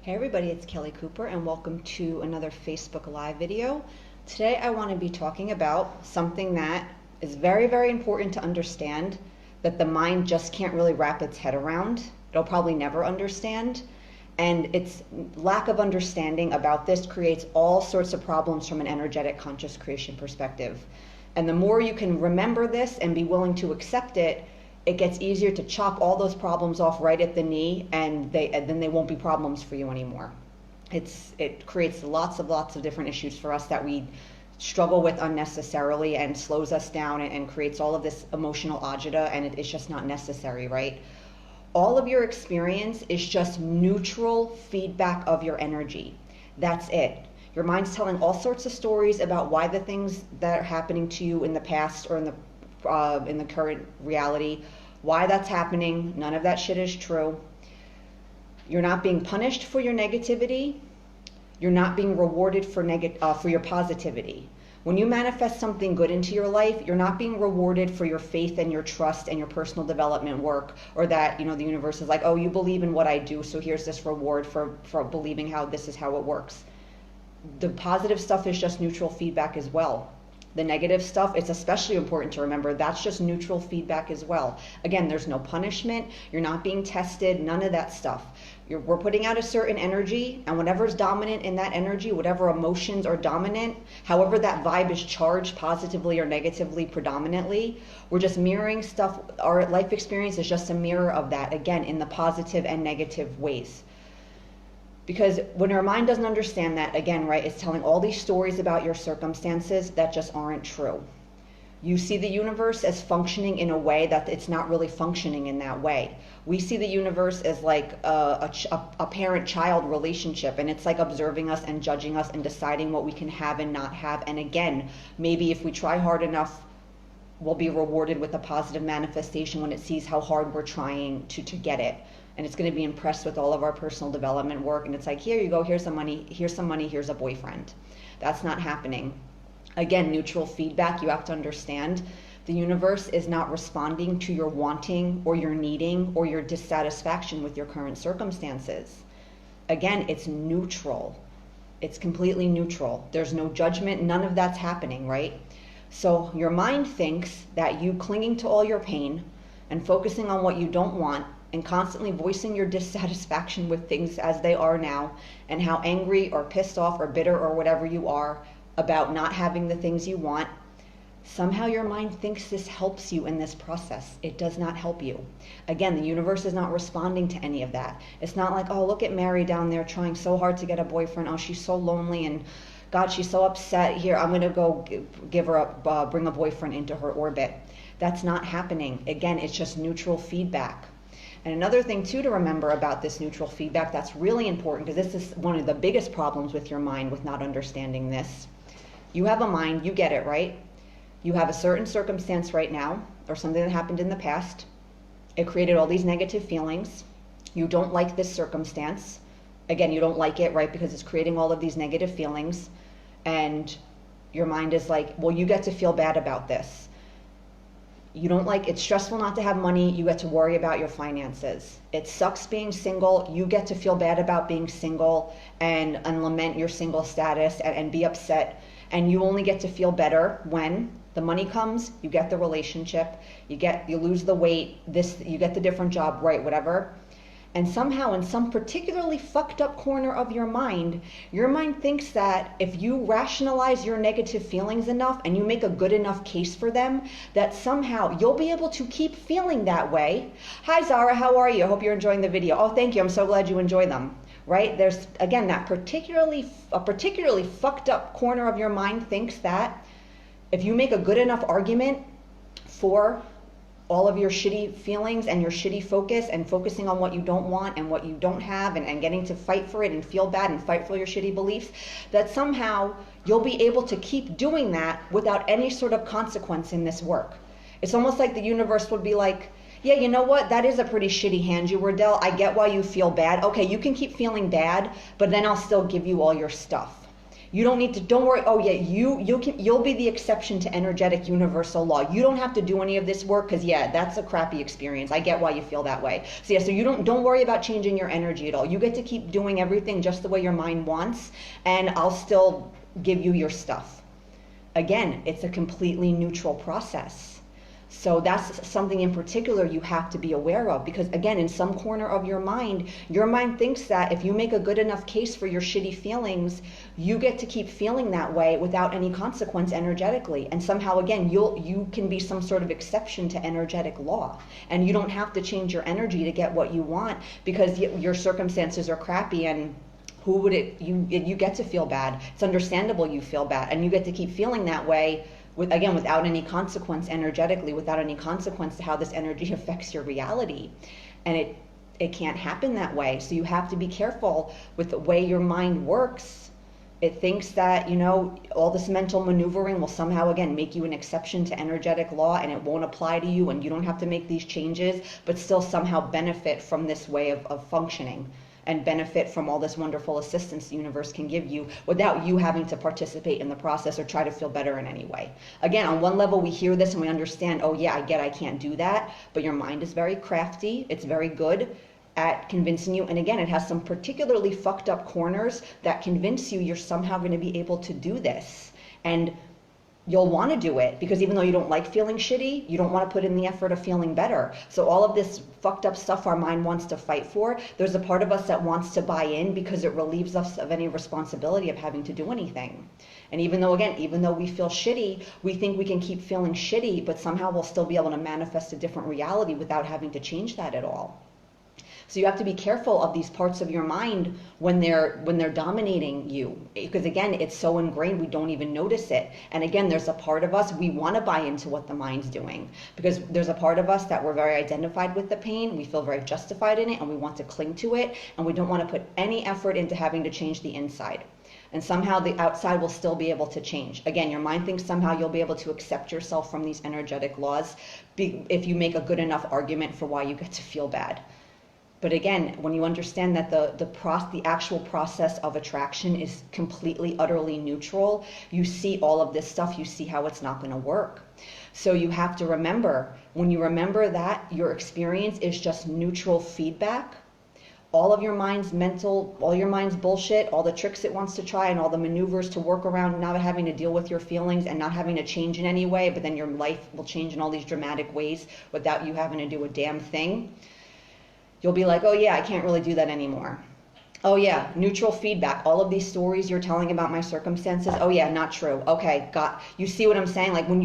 Hey everybody, it's Kelly Cooper and welcome to another Facebook Live video. Today I want to be talking about something that is very, very important to understand that the mind just can't really wrap its head around. It'll probably never understand. And its lack of understanding about this creates all sorts of problems from an energetic conscious creation perspective. And the more you can remember this and be willing to accept it, it gets easier to chop all those problems off right at the knee, and then they won't be problems for you anymore. It creates lots of different issues for us that we struggle with unnecessarily and slows us down and creates all of this emotional agita, and it's just not necessary, right? All of your experience is just neutral feedback of your energy. That's it. Your mind's telling all sorts of stories about why the things that are happening to you in the past or in the current reality, why that's happening. None of that shit is true. You're not being punished for your negativity. You're not being rewarded for your positivity. When you manifest something good into your life, you're not being rewarded for your faith and your trust and your personal development work, or that, the universe is like, oh, you believe in what I do, so here's this reward for believing how this is how it works. The positive stuff is just neutral feedback as well. The negative stuff, it's especially important to remember, that's just neutral feedback as well. Again, there's no punishment. You're not being tested, none of that stuff. We're putting out a certain energy, and whatever's dominant in that energy, whatever emotions are dominant, however that vibe is charged positively or negatively predominantly, we're just mirroring stuff. Our life experience is just a mirror of that, again, in the positive and negative ways. Because when our mind doesn't understand that, again, right, it's telling all these stories about your circumstances that just aren't true. You see the universe as functioning in a way that it's not really functioning in that way. We see the universe as like a parent-child relationship, and it's like observing us and judging us and deciding what we can have and not have. And again, maybe if we try hard enough, we'll be rewarded with a positive manifestation when it sees how hard we're trying to get it. And it's going to be impressed with all of our personal development work. And it's like, here you go, here's some money, here's a boyfriend. That's not happening. Again, neutral feedback, you have to understand. The universe is not responding to your wanting or your needing or your dissatisfaction with your current circumstances. Again, it's neutral. It's completely neutral. There's no judgment. None of that's happening, right? So your mind thinks that you clinging to all your pain and focusing on what you don't want and constantly voicing your dissatisfaction with things as they are now, and how angry or pissed off or bitter or whatever you are about not having the things you want, somehow your mind thinks this helps you in this process. It does not help you. Again, the universe is not responding to any of that. It's not like, oh, look at Mary down there trying so hard to get a boyfriend. Oh, she's so lonely, and God, she's so upset. Here, I'm going to go give her bring a boyfriend into her orbit. That's not happening. Again, it's just neutral feedback. And another thing too to remember about this neutral feedback that's really important, because this is one of the biggest problems with your mind with not understanding this. You have a mind, you get it, right? You have a certain circumstance right now, or something that happened in the past. It created all these negative feelings. You don't like this circumstance. Again, you don't like it, right? Because it's creating all of these negative feelings. And your mind is like, well, you get to feel bad about this. You don't like, it's stressful not to have money, you get to worry about your finances. It sucks being single, you get to feel bad about being single and lament your single status and be upset. And you only get to feel better when the money comes, you get the relationship, you lose the weight, you get the different job, right, whatever. And somehow in some particularly fucked up corner of your mind thinks that if you rationalize your negative feelings enough and you make a good enough case for them, that somehow you'll be able to keep feeling that way. Hi Zara, how are you? I hope you're enjoying the video. Oh, thank you. I'm so glad you enjoy them. Right? There's, again, that particularly fucked up corner of your mind thinks that if you make a good enough argument for all of your shitty feelings and your shitty focus and focusing on what you don't want and what you don't have and getting to fight for it and feel bad and fight for your shitty beliefs, that somehow you'll be able to keep doing that without any sort of consequence in this work. It's almost like the universe would be like, yeah, you know what? That is a pretty shitty hand you were dealt. I get why you feel bad. Okay, you can keep feeling bad, but then I'll still give you all your stuff. You don't need to, don't worry. Oh yeah, you'll be the exception to energetic universal law. You don't have to do any of this work because yeah, that's a crappy experience. I get why you feel that way. So yeah, so you don't worry about changing your energy at all. You get to keep doing everything just the way your mind wants, and I'll still give you your stuff. Again, it's a completely neutral process. So that's something in particular you have to be aware of, because again, in some corner of your mind thinks that if you make a good enough case for your shitty feelings, you get to keep feeling that way without any consequence energetically. And somehow again, you can be some sort of exception to energetic law, and you don't have to change your energy to get what you want because your circumstances are crappy. And who would you get to feel bad. It's understandable you feel bad, and you get to keep feeling that way without any consequence energetically, without any consequence to how this energy affects your reality. And it can't happen that way. So you have to be careful with the way your mind works. It thinks that, all this mental maneuvering will somehow, again, make you an exception to energetic law, and it won't apply to you, and you don't have to make these changes, but still somehow benefit from this way of functioning, and benefit from all this wonderful assistance the universe can give you without you having to participate in the process or try to feel better in any way. Again, on one level, we hear this and we understand, oh yeah, I can't do that, but your mind is very crafty. It's very good at convincing you. And again, it has some particularly fucked up corners that convince you you're somehow going to be able to do this. And you'll want to do it because even though you don't like feeling shitty, you don't want to put in the effort of feeling better. So all of this fucked up stuff our mind wants to fight for, there's a part of us that wants to buy in because it relieves us of any responsibility of having to do anything. And even though we feel shitty, we think we can keep feeling shitty, but somehow we'll still be able to manifest a different reality without having to change that at all. So you have to be careful of these parts of your mind when they're dominating you, because again, it's so ingrained we don't even notice it. And again, there's a part of us, we want to buy into what the mind's doing, because there's a part of us that we're very identified with the pain, we feel very justified in it, and we want to cling to it, and we don't want to put any effort into having to change the inside. And somehow the outside will still be able to change. Again, your mind thinks somehow you'll be able to accept yourself from these energetic laws if you make a good enough argument for why you get to feel bad. But again, when you understand that the actual process of attraction is completely, utterly neutral, you see all of this stuff, you see how it's not going to work. So you have to remember, when you remember that your experience is just neutral feedback, all your mind's bullshit, all the tricks it wants to try and all the maneuvers to work around not having to deal with your feelings and not having to change in any way, but then your life will change in all these dramatic ways without you having to do a damn thing. You'll be like, oh yeah, I can't really do that anymore. Oh yeah, neutral feedback. All of these stories you're telling about my circumstances, oh yeah, not true. Okay, you see what I'm saying? Like when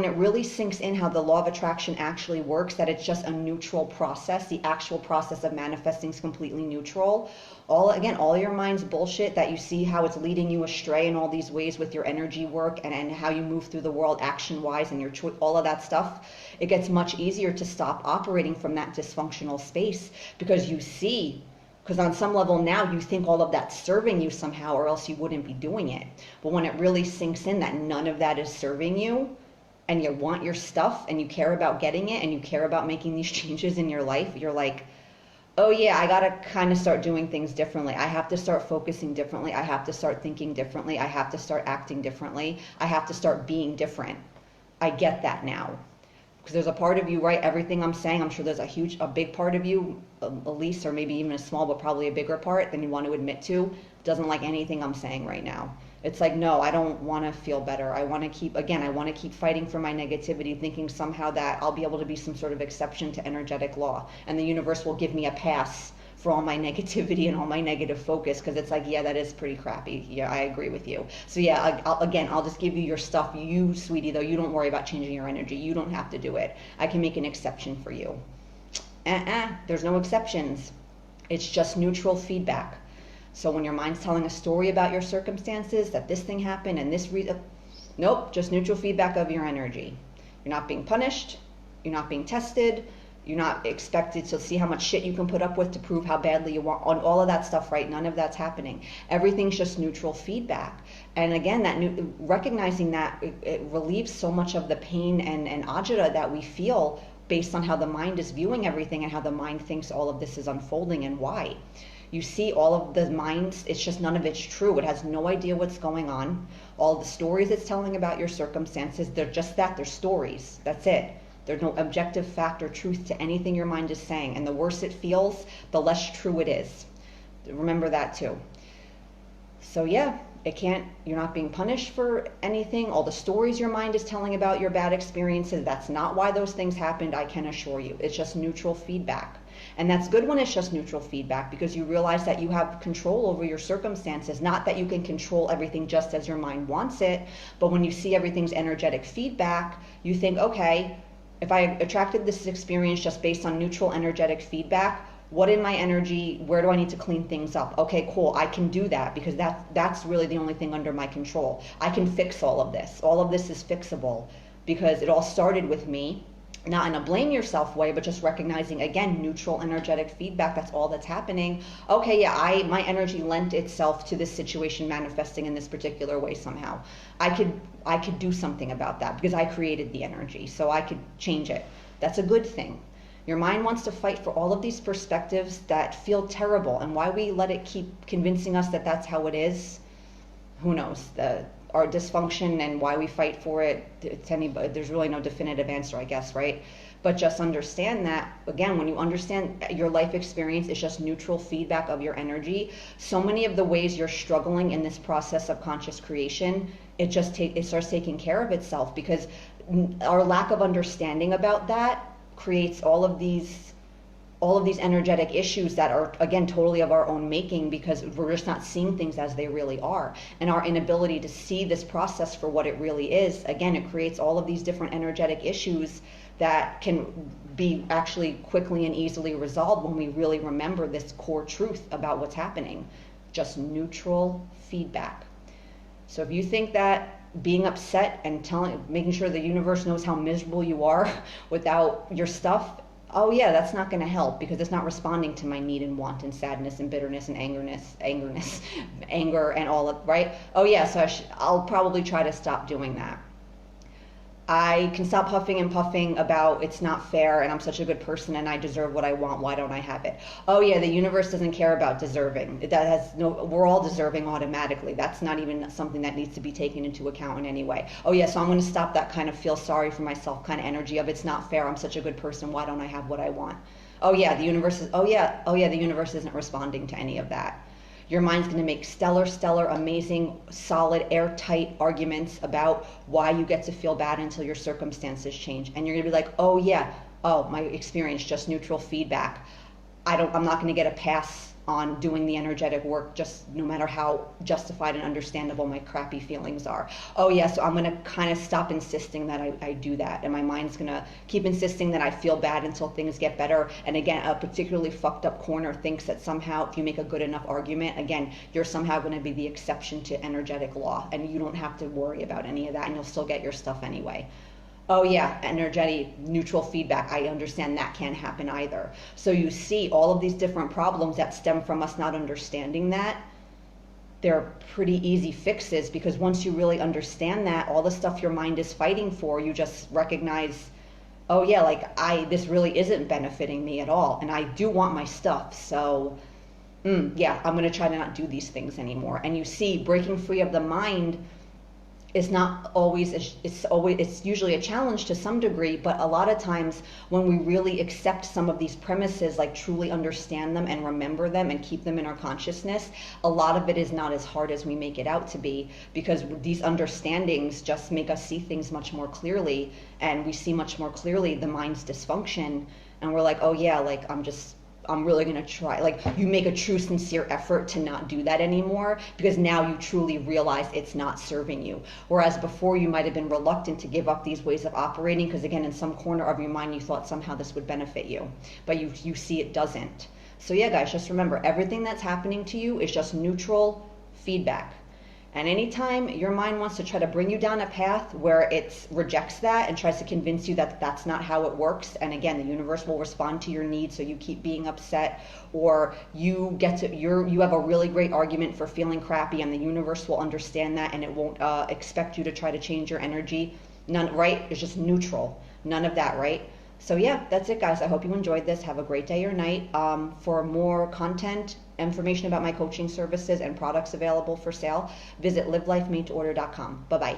it really sinks in how the law of attraction actually works, that it's just a neutral process, the actual process of manifesting is completely neutral. All your mind's bullshit that you see how it's leading you astray in all these ways with your energy work and how you move through the world action-wise and your all of that stuff, it gets much easier to stop operating from that dysfunctional space because on some level now you think all of that's serving you somehow, or else you wouldn't be doing it. But when it really sinks in that none of that is serving you, and you want your stuff and you care about getting it and you care about making these changes in your life, you're like, oh yeah, I gotta kind of start doing things differently. I have to start focusing differently. I have to start thinking differently. I have to start acting differently. I have to start being different. I get that now. Because there's a part of you, right? Everything I'm saying, I'm sure there's a big part of you, Elise, or maybe even a small, but probably a bigger part than you want to admit to, doesn't like anything I'm saying right now. It's like, no, I don't want to feel better. I want to keep fighting for my negativity, thinking somehow that I'll be able to be some sort of exception to energetic law. And the universe will give me a pass for all my negativity and all my negative focus, because it's like, yeah, that is pretty crappy. Yeah, I agree with you. So yeah, I'll just give you your stuff. You, sweetie, though, you don't worry about changing your energy. You don't have to do it. I can make an exception for you. There's no exceptions. It's just neutral feedback. So when your mind's telling a story about your circumstances, that this thing happened and this nope, just neutral feedback of your energy. You're not being punished. You're not being tested. You're not expected to see how much shit you can put up with to prove how badly you want on all of that stuff, right? None of that's happening. Everything's just neutral feedback. And again, recognizing that it relieves so much of the pain and agita that we feel based on how the mind is viewing everything and how the mind thinks all of this is unfolding and why. You see all of the minds, it's just none of it's true. It has no idea what's going on. All the stories it's telling about your circumstances, they're just that, they're stories. That's it. There's no objective fact or truth to anything your mind is saying. And the worse it feels, the less true it is. Remember that too. So yeah, you're not being punished for anything. All the stories your mind is telling about your bad experiences, that's not why those things happened, I can assure you. It's just neutral feedback. And that's good when it's just neutral feedback, because you realize that you have control over your circumstances. Not that you can control everything just as your mind wants it, but when you see everything's energetic feedback, you think, okay, if I attracted this experience just based on neutral energetic feedback, what in my energy, where do I need to clean things up? Okay, cool, I can do that, because that's really the only thing under my control. I can fix all of this. All of this is fixable, because it all started with me, not in a blame yourself way, but just recognizing, again, neutral energetic feedback. That's all that's happening. Okay, yeah, my energy lent itself to this situation manifesting in this particular way somehow. I could do something about that because I created the energy, so I could change it. That's a good thing. Your mind wants to fight for all of these perspectives that feel terrible, and why we let it keep convincing us that that's how it is, who knows? Our dysfunction and why we fight for it, to anybody, there's really no definitive answer, I guess, right? But just understand that, again, when you understand your life experience is just neutral feedback of your energy, so many of the ways you're struggling in this process of conscious creation, it starts taking care of itself, because our lack of understanding about that creates all of these energetic issues that are, again, totally of our own making, because we're just not seeing things as they really are. And our inability to see this process for what it really is, again, it creates all of these different energetic issues that can be actually quickly and easily resolved when we really remember this core truth about what's happening. Just neutral feedback. So if you think that being upset and making sure the universe knows how miserable you are without your stuff, oh yeah, that's not going to help, because it's not responding to my need and want and sadness and bitterness and anger and all of, right? Oh yeah, so I'll probably try to stop doing that. I can stop huffing and puffing about it's not fair and I'm such a good person and I deserve what I want. Why don't I have it? Oh yeah, the universe doesn't care about deserving. We're all deserving automatically. That's not even something that needs to be taken into account in any way. Oh yeah, so I'm going to stop that kind of feel sorry for myself kind of energy of it's not fair. I'm such a good person. Why don't I have what I want? Oh yeah, the universe isn't responding to any of that. Your mind's going to make stellar, amazing, solid, airtight arguments about why you get to feel bad until your circumstances change. And you're going to be like, oh yeah, my experience, just neutral feedback. I'm not going to get a pass on doing the energetic work, just no matter how justified and understandable my crappy feelings are. Oh yeah, so I'm going to kind of stop insisting that I do that. And my mind's going to keep insisting that I feel bad until things get better. And again, a particularly fucked up corner thinks that somehow if you make a good enough argument, again, you're somehow going to be the exception to energetic law. And you don't have to worry about any of that, and you'll still get your stuff anyway. Oh yeah, energetic neutral feedback, I understand that can't happen either. So you see all of these different problems that stem from us not understanding that. They're pretty easy fixes, because once you really understand that, all the stuff your mind is fighting for, you just recognize, oh yeah, this really isn't benefiting me at all, and I do want my stuff, so yeah, I'm going to try to not do these things anymore. And you see, breaking free of the mind is not always, it's usually a challenge to some degree, but a lot of times when we really accept some of these premises, like truly understand them and remember them and keep them in our consciousness, a lot of it is not as hard as we make it out to be, because these understandings just make us see things much more clearly, and we see much more clearly the mind's dysfunction, and we're like, oh yeah, I'm really going to try. You make a true, sincere effort to not do that anymore, because now you truly realize it's not serving you. Whereas before you might have been reluctant to give up these ways of operating, because again, in some corner of your mind, you thought somehow this would benefit you, but you see it doesn't. So yeah, guys, just remember, everything that's happening to you is just neutral feedback. And anytime your mind wants to try to bring you down a path where it rejects that and tries to convince you that that's not how it works, and again, the universe will respond to your needs, so you keep being upset, or you have a really great argument for feeling crappy, and the universe will understand that, and it won't expect you to try to change your energy. None, right? It's just neutral. None of that, right? So yeah, that's it, guys. I hope you enjoyed this. Have a great day or night. For more content, information about my coaching services and products available for sale, visit livelifemadeorder.com. Bye-bye.